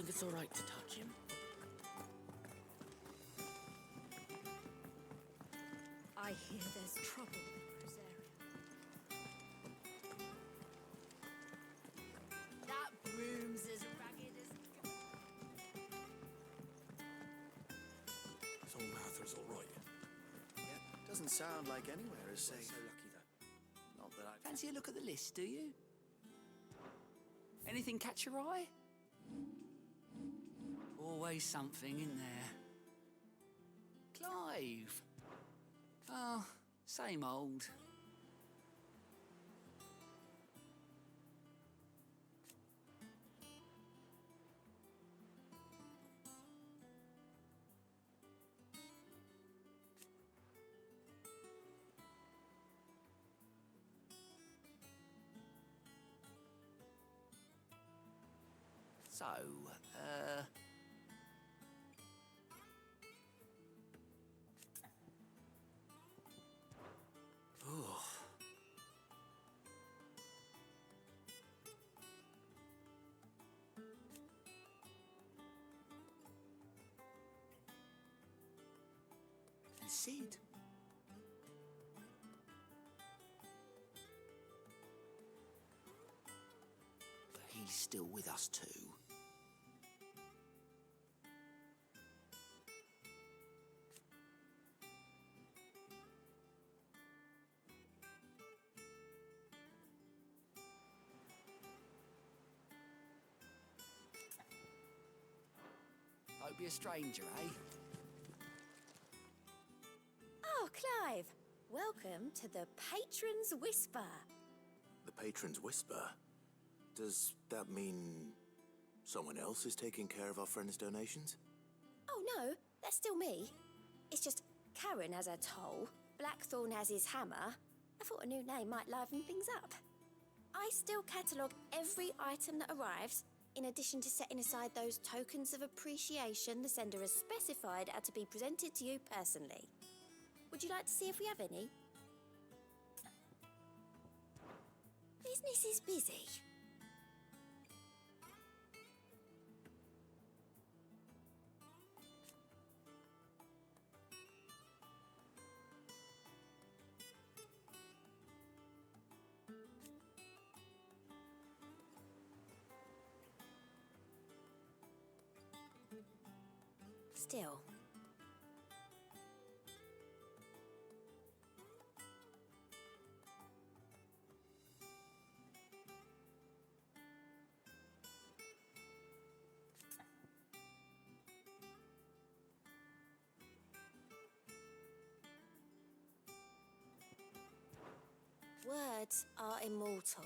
Think it's all right to touch him? I hear there's trouble in Rosaria. That broom's as ragged as... So Martha's all right. Yeah, doesn't sound like anywhere is safe. So lucky though. Not that I Fancy a look at the list, do you? Anything catch your eye? Always something in there. Clive. Oh, same old. So, oh. And Sid. But he's still with us too. Don't be a stranger, eh? Oh, Clive. Welcome to the Patron's Whisper. The Patron's Whisper? Does that mean someone else is taking care of our friend's donations? Oh, no, that's still me. It's just Karen has her toll, Blackthorn has his hammer. I thought a new name might liven things up. I still catalogue every item that arrives, in addition to setting aside those tokens of appreciation the sender has specified are to be presented to you personally. Would you like to see if we have any? Business is busy. Still. Words are immortal.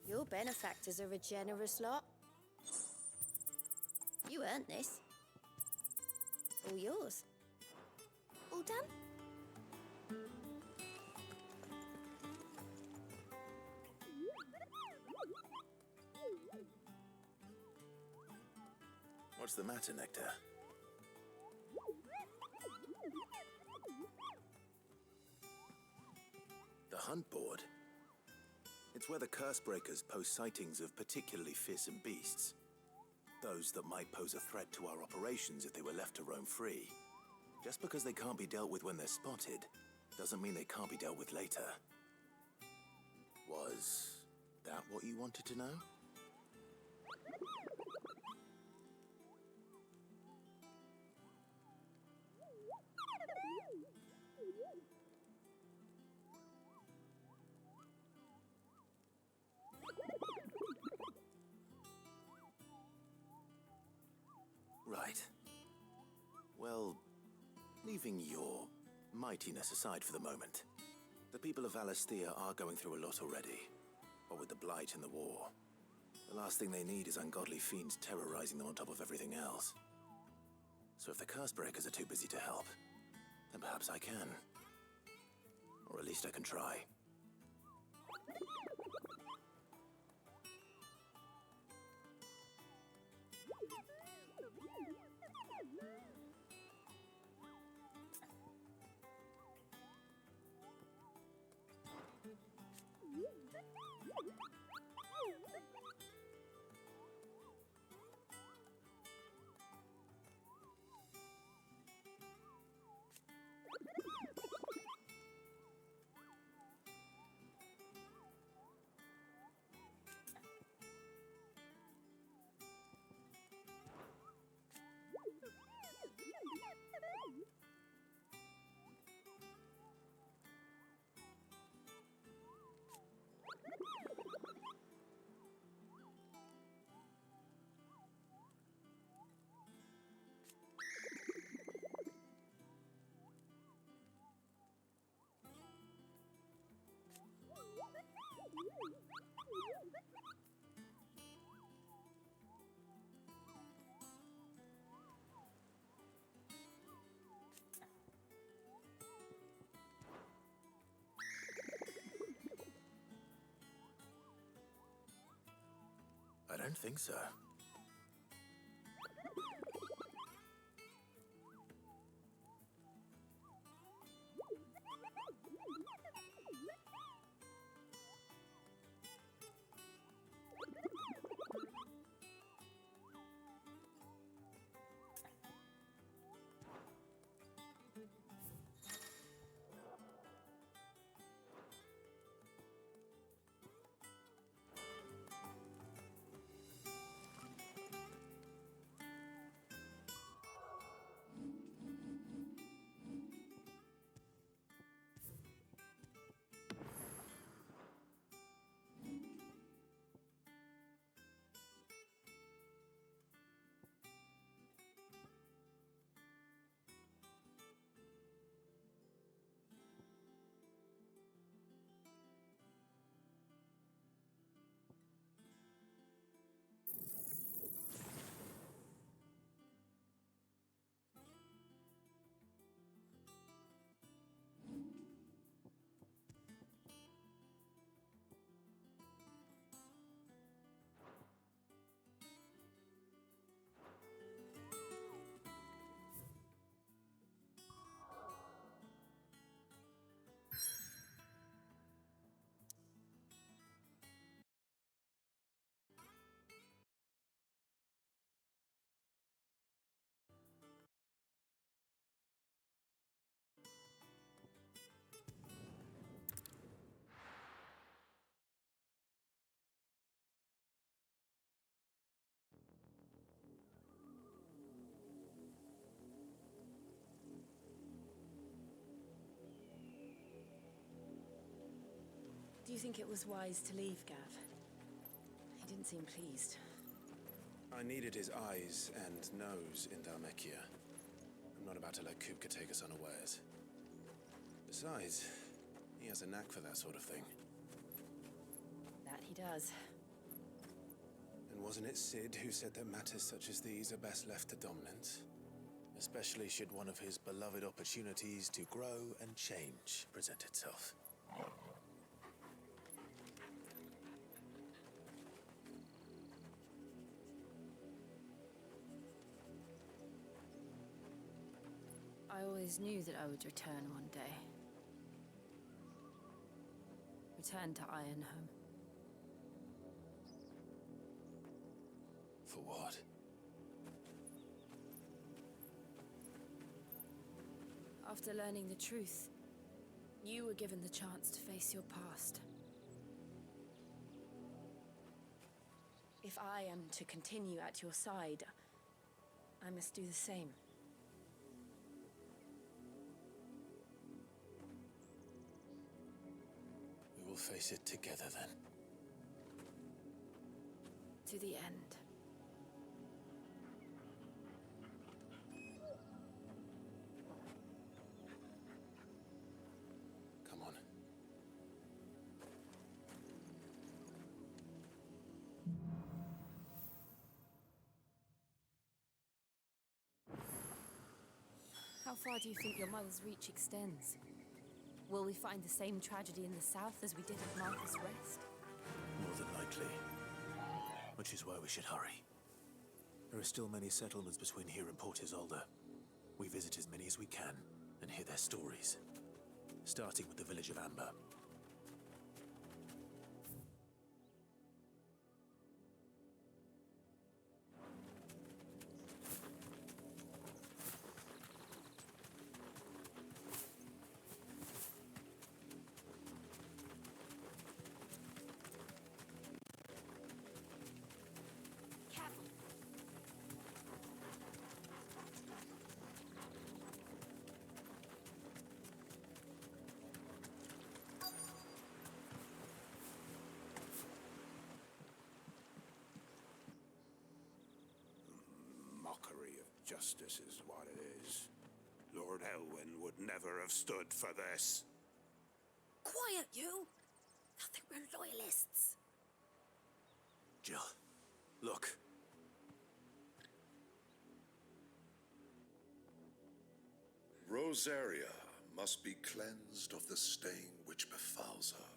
Your benefactors are a generous lot. You earned this. All yours. All done? What's the matter, Nectar? The hunt board? It's where the curse breakers post sightings of particularly fearsome beasts. Those that might pose a threat to our operations if they were left to roam free. Just because they can't be dealt with when they're spotted, doesn't mean they can't be dealt with later. Was that what you wanted to know? Leaving your mightiness aside for the moment, the people of Valisthea are going through a lot already. What with the Blight and the war, the last thing they need is ungodly fiends terrorizing them on top of everything else. So if the Cursebreakers are too busy to help, then perhaps I can. Or at least I can try. I don't think so. Do you think it was wise to leave, Gav? He didn't seem pleased. I needed his eyes and nose in Dhalmekia. I'm not about to let Kupka take us unawares. Besides, he has a knack for that sort of thing. That he does. And wasn't it Sid who said that matters such as these are best left to dominance? Especially should one of his beloved opportunities to grow and change present itself. I always knew that I would return one day. Return to Ironhome. For what? After learning the truth, you were given the chance to face your past. If I am to continue at your side, I must do the same. We will face it together then. To the end. How far do you think your mother's reach extends? Will we find the same tragedy in the south as we did at Martha's Rest? More than likely. Which is why we should hurry. There are still many settlements between here and Port Isolde. We visit as many as we can and hear their stories. Starting with the village of Amber. Mockery of justice is what it is. Lord Elwyn would never have stood for this. Quiet, you! I think we're loyalists. Jill, look. Rosaria must be cleansed of the stain which befouls her,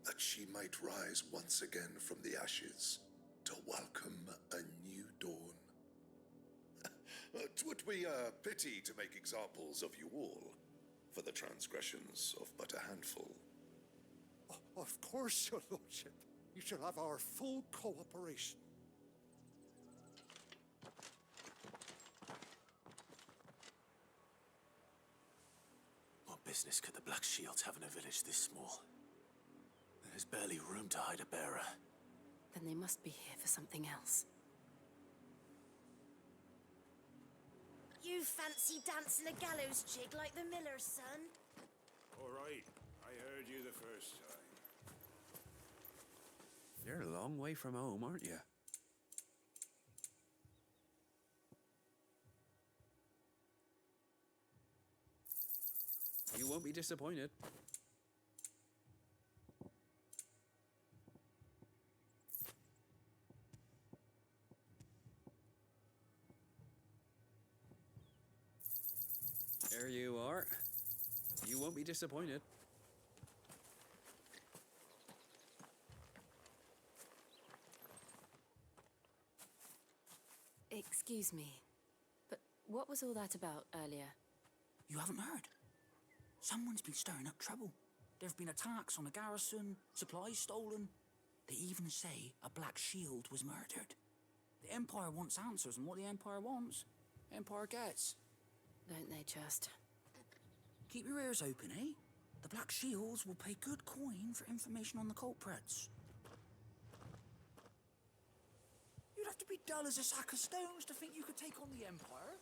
that she might rise once again from the ashes to welcome a new dawn. 'Twould be a pity to make examples of you all, for the transgressions of but a handful. Of course, your lordship. You shall have our full cooperation. What business could the Black Shields have in a village this small? There's barely room to hide a bearer. Then they must be here for something else. You fancy dancing a gallows jig like the miller's son? All right, I heard you the first time. You're a long way from home, aren't you? You won't be disappointed. There you are. You won't be disappointed. Excuse me, but what was all that about earlier? You haven't heard? Someone's been stirring up trouble. There have been attacks on the garrison, supplies stolen. They even say a Black Shield was murdered. The Empire wants answers, and what the Empire wants, Empire gets. Don't they just? Keep your ears open, eh? The Black Shields will pay good coin for information on the culprits. You'd have to be dull as a sack of stones to think you could take on the Empire.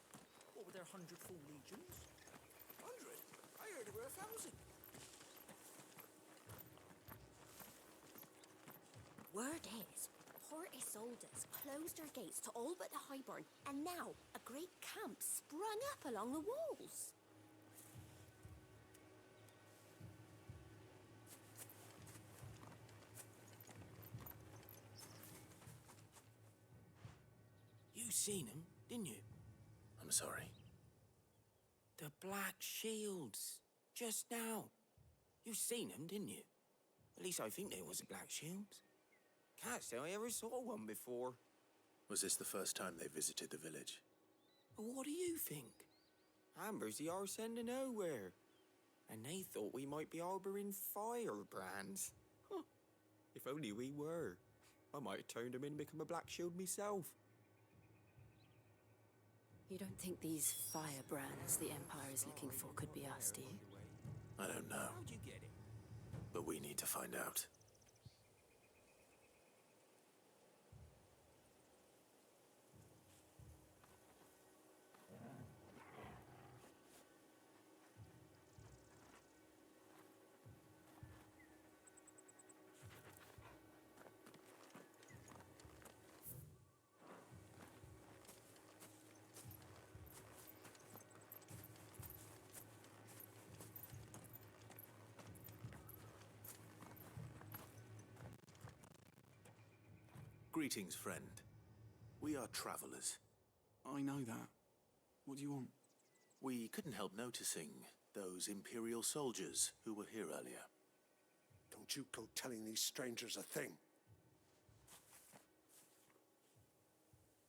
What with their 100 full legions? 100? I heard there were 1,000. Word is, Port Isolde's closed her gates to all but the Highborn, and now a great camp sprung up along the walls. You seen them, didn't you? I'm sorry. The Black Shields. Just now. You seen them, didn't you? At least I think they was the Black Shields. Can't say I ever saw one before. Was this the first time they visited the village? But what do you think? Amber's the arse end of nowhere. And they thought we might be harbouring firebrands. Huh. If only we were. I might have turned them in and become a Black Shield myself. You don't think these firebrands the Empire is looking for could be us, do you? I don't know. How'd you get it? But we need to find out. Greetings, friend. We are travelers. I know that. What do you want? We couldn't help noticing those Imperial soldiers who were here earlier. Don't you go telling these strangers a thing.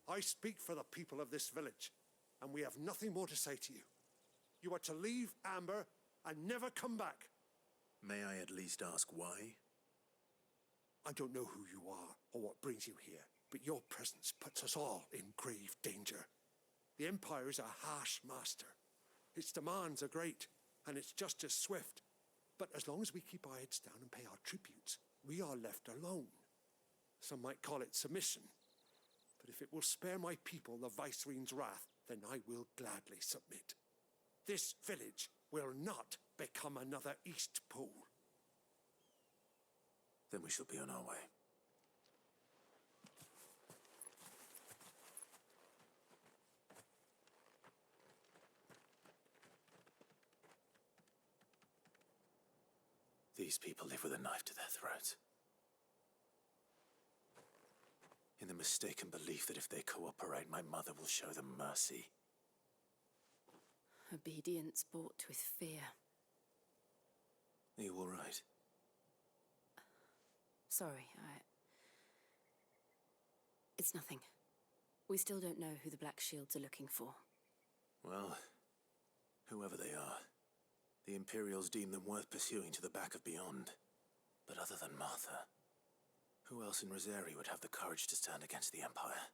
I speak for the people of this village, and we have nothing more to say to you. You are to leave Amber and never come back. May I at least ask why? I don't know who you are or what brings you here, but your presence puts us all in grave danger. The Empire is a harsh master. Its demands are great, and its justice swift. But as long as we keep our heads down and pay our tributes, we are left alone. Some might call it submission. But if it will spare my people the Viceroy's wrath, then I will gladly submit. This village will not become another East Pool. Then we shall be on our way. These people live with a knife to their throats. In the mistaken belief that if they cooperate, my mother will show them mercy. Obedience bought with fear. Are you all right? Sorry, It's nothing. We still don't know who the Black Shields are looking for. Well, whoever they are, the Imperials deem them worth pursuing to the back of beyond. But other than Martha, who else in Rosaria would have the courage to stand against the Empire?